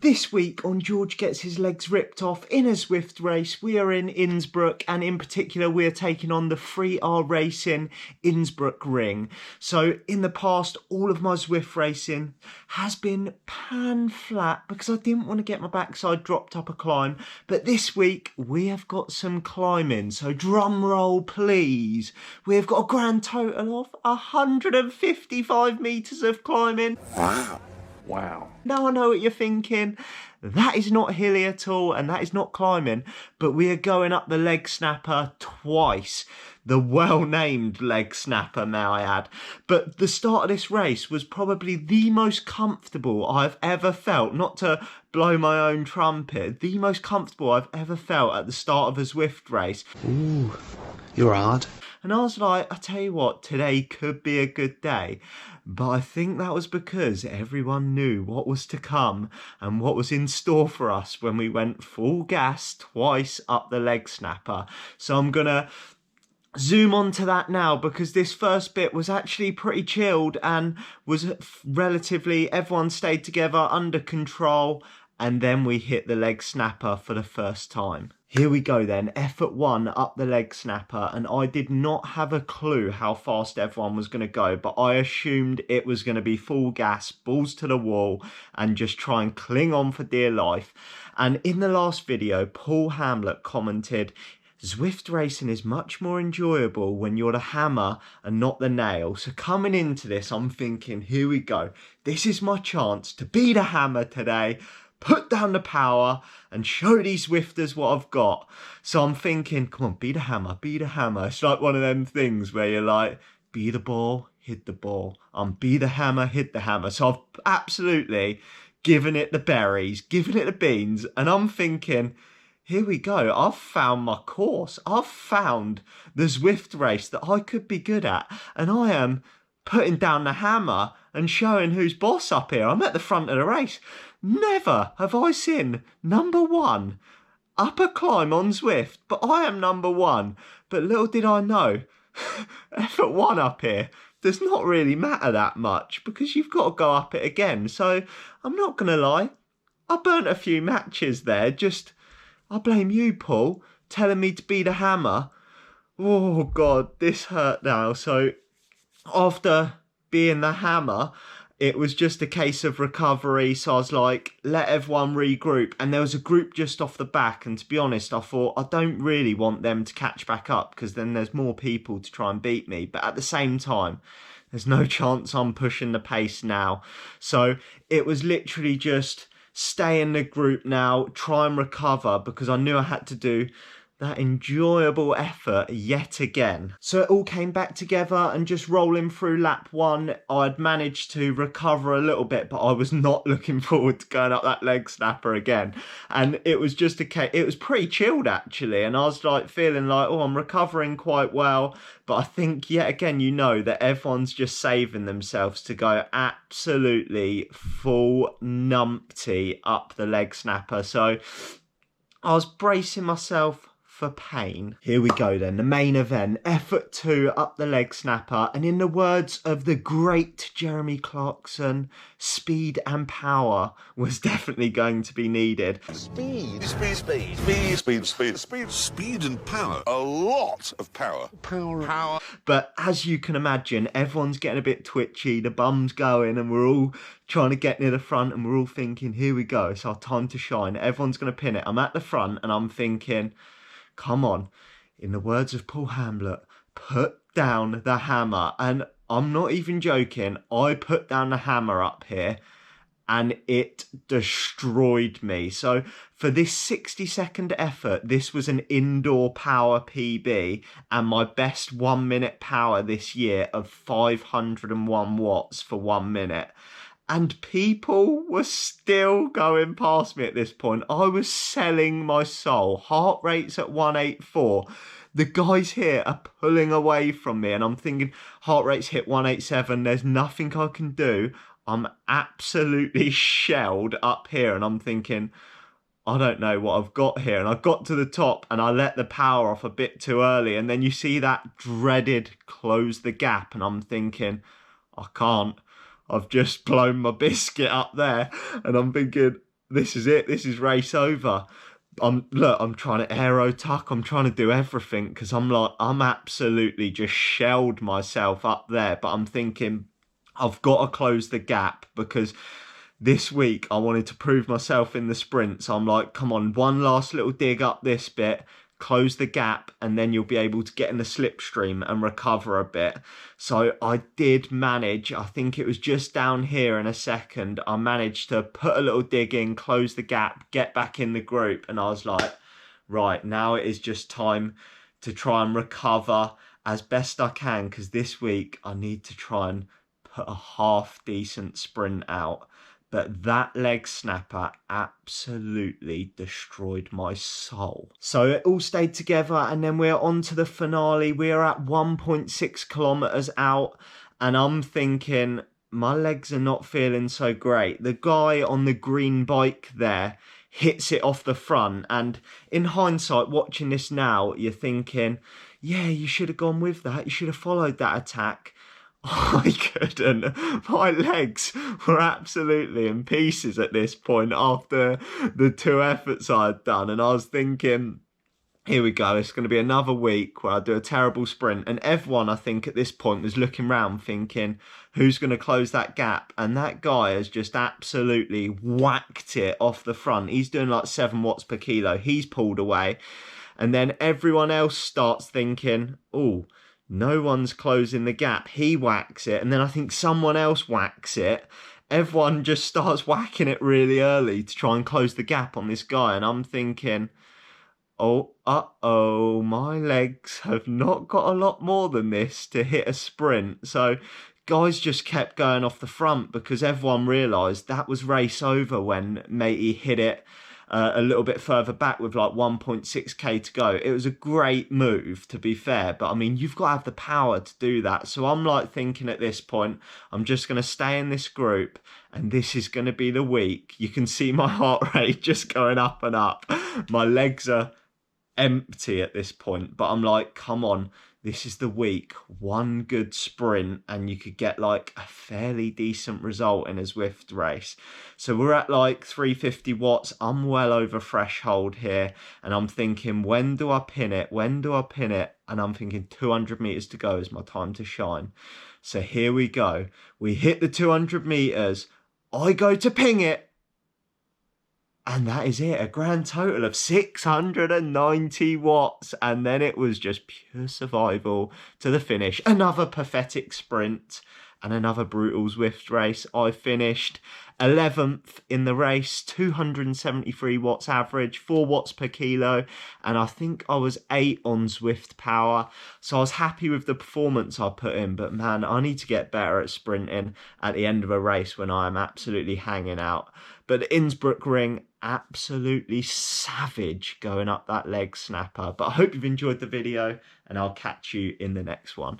This week on George Gets His Legs Ripped Off in a Zwift race, we are in Insbruck, and in particular we are taking on the 3R Racing Insbruckring. So in the past, all of my Zwift racing has been pan flat because I didn't want to get my backside dropped up a climb. But this week we have got some climbing, so drum roll please. We've got a grand total of 155 metres of climbing. Wow. Now I know what you're thinking. That is not hilly at all, and that is not climbing, but we are going up the leg snapper twice. The well-named leg snapper, may I add. But the start of this race was probably the most comfortable I've ever felt, not to blow my own trumpet, the most comfortable I've ever felt at the start of a Zwift race. Ooh, you're hard. And I was like, I tell you what, today could be a good day. But I think that was because everyone knew what was to come and what was in store for us when we went full gas twice up the leg snapper. So I'm going to zoom on to that now, because this first bit was actually pretty chilled and was relatively, everyone stayed together, under control. And then we hit the leg snapper for the first time. Here we go then, effort one up the leg snapper, and I did not have a clue how fast everyone was going to go, but I assumed it was going to be full gas, balls to the wall, and just try and cling on for dear life. And in the last video, Paul Hamlet commented, Zwift racing is much more enjoyable when you're the hammer and not the nail. So coming into this, I'm thinking, here we go. This is my chance to be the hammer today. Put down the power and show these Zwifters what I've got. So I'm thinking, come on, be the hammer, be the hammer. It's like one of them things where you're like, be the ball, hit the ball. Be the hammer, hit the hammer. So I've absolutely given it the berries, given it the beans. And I'm thinking, here we go. I've found my course. I've found the Zwift race that I could be good at. And I am putting down the hammer and showing who's boss up here. I'm at the front of the race. Never have I seen number one up a climb on Zwift, but I am number one. But little did I know, effort one up here does not really matter that much because you've got to go up it again. So I'm not going to lie, I burnt a few matches there. Just, I blame you, Paul, telling me to be the hammer. Oh God, this hurt now. So after being the hammer, it was just a case of recovery. So I was like, let everyone regroup. And there was a group just off the back. And to be honest, I thought, I don't really want them to catch back up because then there's more people to try and beat me. But at the same time, there's no chance I'm pushing the pace now. So it was literally just stay in the group now, try and recover, because I knew I had to do that enjoyable effort yet again. So it all came back together, and just rolling through lap one, I'd managed to recover a little bit, but I was not looking forward to going up that leg snapper again. And it was just a case, it was pretty chilled actually, and I was like feeling like, oh, I'm recovering quite well. But I think yet again, you know, that everyone's just saving themselves to go absolutely full numpty up the leg snapper. So I was bracing myself for pain. Here we go then, the main event, effort two up the leg snapper, and in the words of the great Jeremy Clarkson, speed and power was definitely going to be needed. Speed and power. A lot of power. Power. But as you can imagine, everyone's getting a bit twitchy, the bum's going, and we're all trying to get near the front, and we're all thinking, here we go, it's our time to shine. Everyone's going to pin it. I'm at the front and I'm thinking, come on, in the words of Paul Hamlet, put down the hammer. And I'm not even joking, I put down the hammer up here and it destroyed me. So for this 60-second effort, this was an indoor power PB and my best 1 minute power this year of 501 watts for 1 minute. And people were still going past me at this point. I was selling my soul. Heart rate's at 184. The guys here are pulling away from me. And I'm thinking, heart rate's hit 187. There's nothing I can do. I'm absolutely shelled up here. And I'm thinking, I don't know what I've got here. And I got to the top and I let the power off a bit too early. And then you see that dreaded close the gap. And I'm thinking, I can't. I've just blown my biscuit up there. And I'm thinking, this is it. This is race over. I'm trying to aero tuck. I'm trying to do everything because I'm absolutely just shelled myself up there. But I'm thinking I've got to close the gap because this week I wanted to prove myself in the sprint. So I'm like, come on, one last little dig up this bit, close the gap, and then you'll be able to get in the slipstream and recover a bit. So I did manage, I think it was just down here in a second, I managed to put a little dig in, close the gap, get back in the group, and I was like, right, now it is just time to try and recover as best I can, because this week I need to try and put a half decent sprint out. But that leg snapper absolutely destroyed my soul. So it all stayed together, and then we're on to the finale. We're at 1.6 kilometers out, and I'm thinking my legs are not feeling so great. The guy on the green bike there hits it off the front, and in hindsight, watching this now, you're thinking, yeah, you should have gone with that. You should have followed that attack. I couldn't. My legs were absolutely in pieces at this point after the 2 efforts I had done. And I was thinking, here we go. It's going to be another week where I do a terrible sprint. And everyone, I think, at this point was looking around thinking, who's going to close that gap? And that guy has just absolutely whacked it off the front. He's doing like 7 watts per kilo. He's pulled away. And then everyone else starts thinking, oh, no one's closing the gap. He whacks it, and then I think someone else whacks it. Everyone just starts whacking it really early to try and close the gap on this guy, and I'm thinking, oh, my legs have not got a lot more than this to hit a sprint. So guys just kept going off the front because everyone realised that was race over when matey hit it a little bit further back with like 1.6k to go. It was a great move, to be fair, but I mean, you've got to have the power to do that. So I'm like thinking at this point, I'm just going to stay in this group, and this is going to be the week. You can see my heart rate just going up and up. My legs are empty at this point, but I'm like, come on, this is the week. One good sprint and you could get like a fairly decent result in a Zwift race. So we're at like 350 watts. I'm well over threshold here, and I'm thinking, when do I pin it? When do I pin it? And I'm thinking 200 meters to go is my time to shine. So here we go. We hit the 200 meters. I go to ping it. And that is it, a grand total of 690 watts. And then it was just pure survival to the finish. Another pathetic sprint and another brutal Zwift race. I finished 11th in the race, 273 watts average, 4 watts per kilo. And I think I was 8 on Zwift power. So I was happy with the performance I put in. But man, I need to get better at sprinting at the end of a race when I am absolutely hanging out. But the Insbruckring, absolutely savage going up that leg snapper. But I hope you've enjoyed the video, and I'll catch you in the next one.